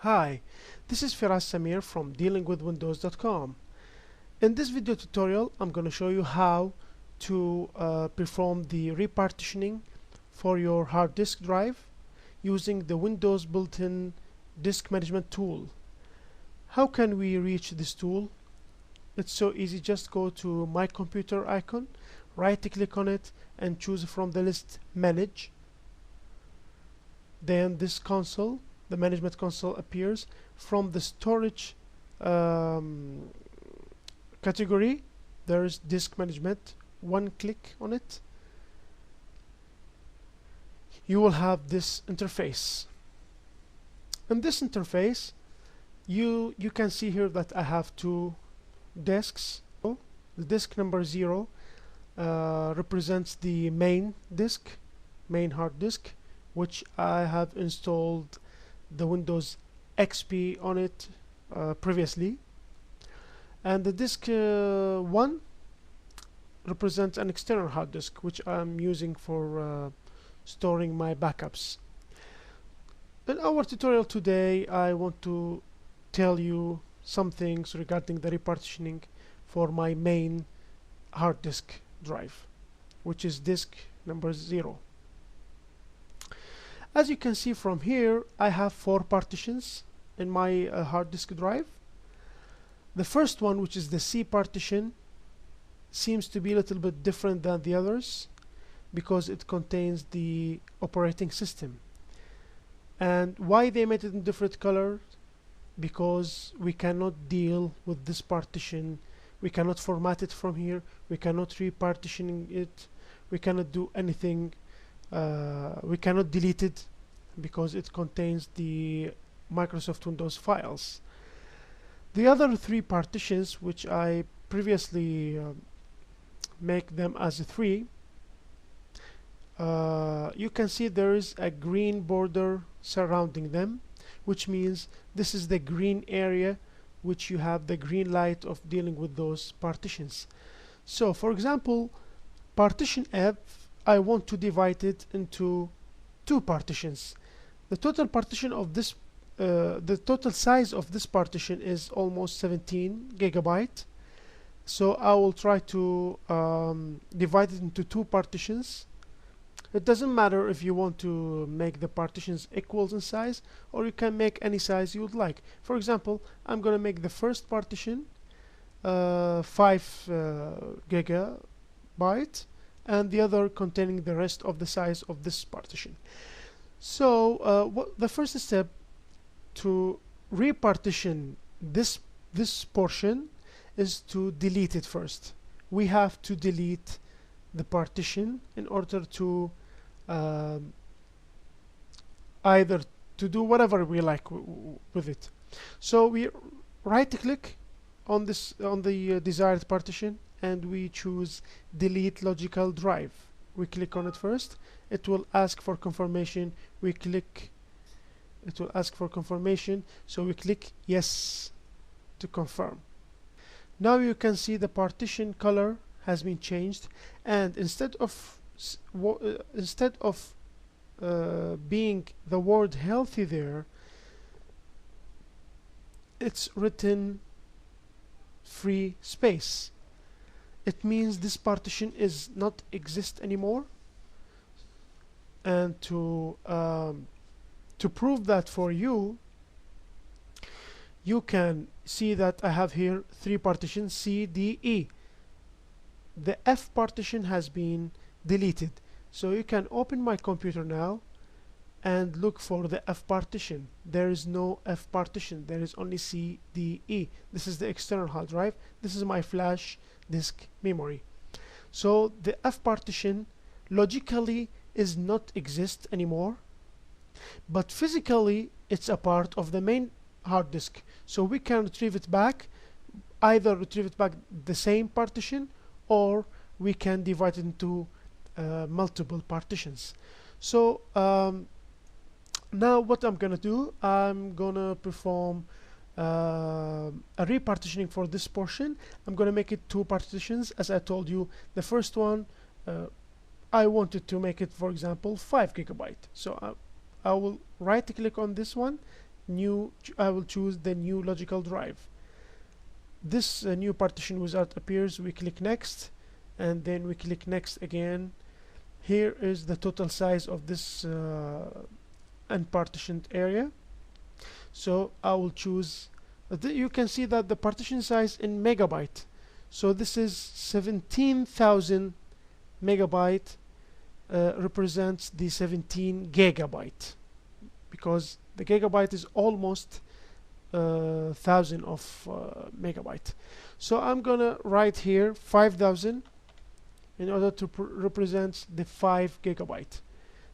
Hi, this is Firas Samir from dealingwithwindows.com. In this video tutorial, I'm going to show you how to perform the repartitioning for your hard disk drive using the Windows built-in disk management tool. How can we reach this tool? It's so easy. Just go to my computer icon, right-click on it, and choose from the list Manage. Then this console, the management console, appears. From the storage category, there is disk management. One click on it, you will have this interface. In this interface, you can see here that I have two disks. The disk number 0 represents the main hard disk, which I have installed the Windows XP on it previously, and the disk 1 represents an external hard disk, which I'm using for storing my backups. In our tutorial today, I want to tell you some things regarding the repartitioning for my main hard disk drive, which is disk number 0. As you can see from here, I have 4 partitions in my hard disk drive. The first one, which is the C partition, seems to be a little bit different than the others because it contains the operating system. And why they made it in different colors? Because we cannot deal with this partition. We cannot format it from here. We cannot repartitioning it. We cannot do anything. We cannot delete it because it contains the Microsoft Windows files. The other 3 partitions, which I previously make them as 3, you can see there is a green border surrounding them, which means this is the green area which you have the green light of dealing with those partitions. So for example, partition F, I want to divide it into 2 partitions. The total partition of this the total size of this partition is almost 17 gigabyte. So I will try to divide it into 2 partitions. It doesn't matter if you want to make the partitions equals in size, or you can make any size you would like. For example, I'm going to make the first partition 5 gigabyte, and the other containing the rest of the size of this partition. So the first step to repartition this portion is to delete it first. We have to delete the partition in order to either to do whatever we like with it. So we right click on the desired partition, and we choose delete logical drive. We click on it first. It will ask for confirmation. It will ask for confirmation, so we click yes to confirm. Now you can see the partition color has been changed, and instead of being the word healthy there, it's written free space. It means this partition is not exist anymore. And to prove that for you, you can see that I have here 3 partitions, C, D, E. The F partition has been deleted. So you can open my computer now and look for the F partition. There is no F partition. There is only C, D, E. This is the external hard drive. This is my flash disk memory. So the F partition logically is not exist anymore, but physically it's a part of the main hard disk. So we can retrieve it back, either retrieve it back the same partition, or we can divide it into multiple partitions. So now what I'm gonna do, I'm gonna perform a repartitioning for this portion. I'm gonna make it 2 partitions. As I told you, the first one I wanted to make it, for example, 5 gigabyte. So I will right click on this one, I will choose the new logical drive. This new partition wizard appears. We click next, and then we click next again. Here is the total size of this unpartitioned area. So I will choose, you can see that the partition size in megabyte, so this is 17,000 megabyte, represents the 17 gigabyte, because the gigabyte is almost 1000 of megabyte. So I'm gonna write here 5000 in order to represent the 5 gigabyte.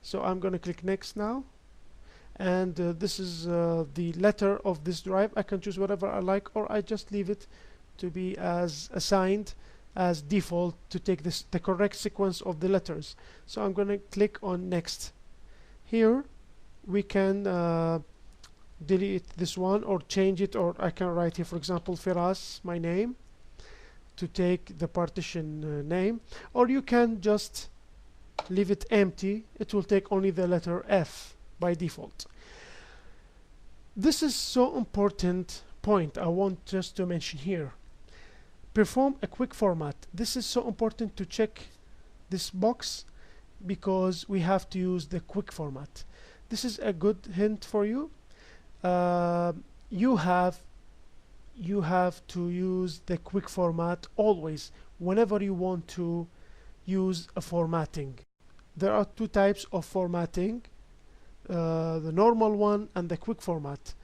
So I'm gonna click next now, and this is the letter of this drive. I can choose whatever I like, or I just leave it to be as assigned as default to take the correct sequence of the letters. So I'm going to click on next. Here we can delete this one or change it, or I can write here, for example, Firas, my name, to take the partition name, or you can just leave it empty. It will take only the letter F by default. This is so important point I want just to mention here. Perform a quick format. This is so important to check this box, because we have to use the quick format. This is a good hint for you. You have to use the quick format always whenever you want to use a formatting. There are two types of formatting, the normal one and the quick format.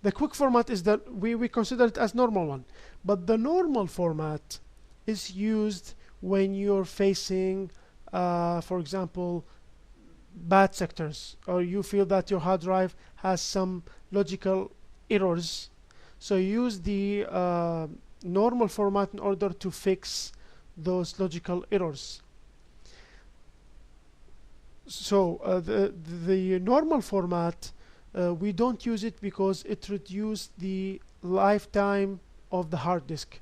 The quick format is that we consider it as normal one, but the normal format is used when you're facing, for example, bad sectors, or you feel that your hard drive has some logical errors. So use the normal format in order to fix those logical errors. So the normal format, we don't use it because it reduces the lifetime of the hard disk.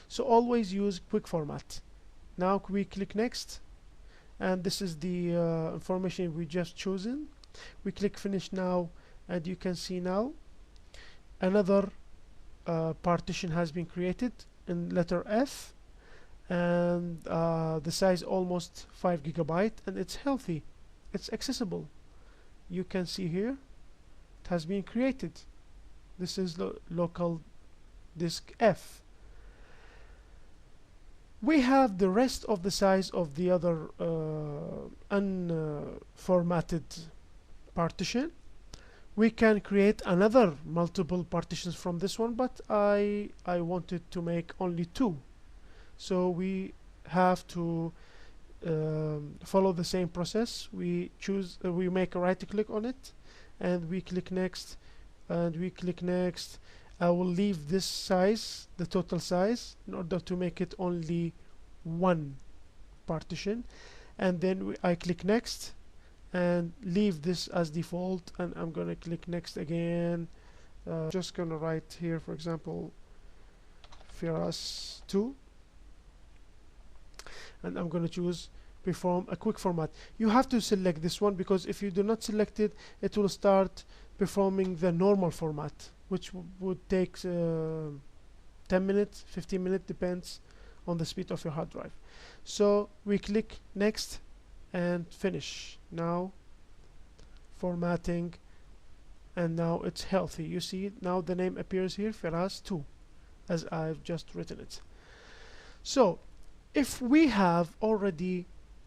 So always use quick format. Now we click next, and this is the information we just chosen. We click finish now, and you can see now another partition has been created in letter F, and the size almost 5 gigabyte, and it's healthy, it's accessible. You can see here it has been created. This is local disk F. We have the rest of the size of the other unformatted partition. We can create another multiple partitions from this one, but I wanted to make only 2. So we have to follow the same process. We choose, we make a right click on it, and we click next, and we click next. I will leave this size, the total size, in order to make it only 1 partition, and then I click next and leave this as default, and I'm gonna click next again. Just gonna write here, for example, Firas 2, and I'm gonna choose perform a quick format. You have to select this one, because if you do not select it, it will start performing the normal format, which would take 10 minutes, 15 minutes, depends on the speed of your hard drive. So we click next and finish. Now formatting, and now it's healthy. You see now the name appears here, Firas 2, as I've just written it. So if we have already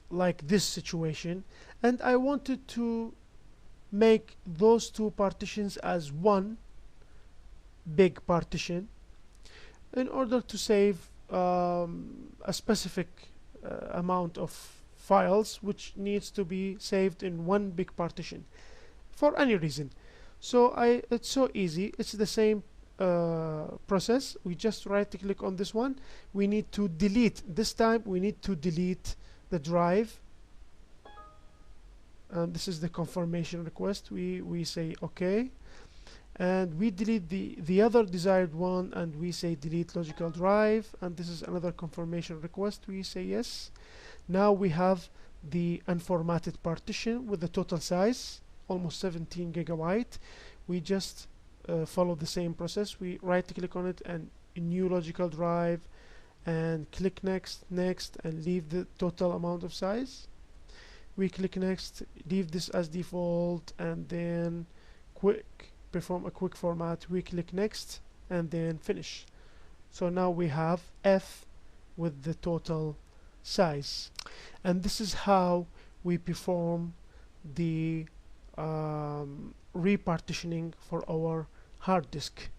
like this situation, and I wanted to make those 2 partitions as one big partition, in order to save a specific amount of files which needs to be saved in one big partition for any reason. So it's so easy. It's the same process. We just right click on this one. We need to delete, this time we need to delete the drive, and this is the confirmation request. We say OK, and we delete the other desired one, and we say delete logical drive, and this is another confirmation request. We say yes. Now we have the unformatted partition with the total size almost 17 gigabyte. We just follow the same process. We right click on it and new logical drive, and click next, next, and leave the total amount of size. We click next, leave this as default, and then perform a quick format. We click next and then finish. So now we have F with the total size, and this is how we perform the repartitioning for our hard disk.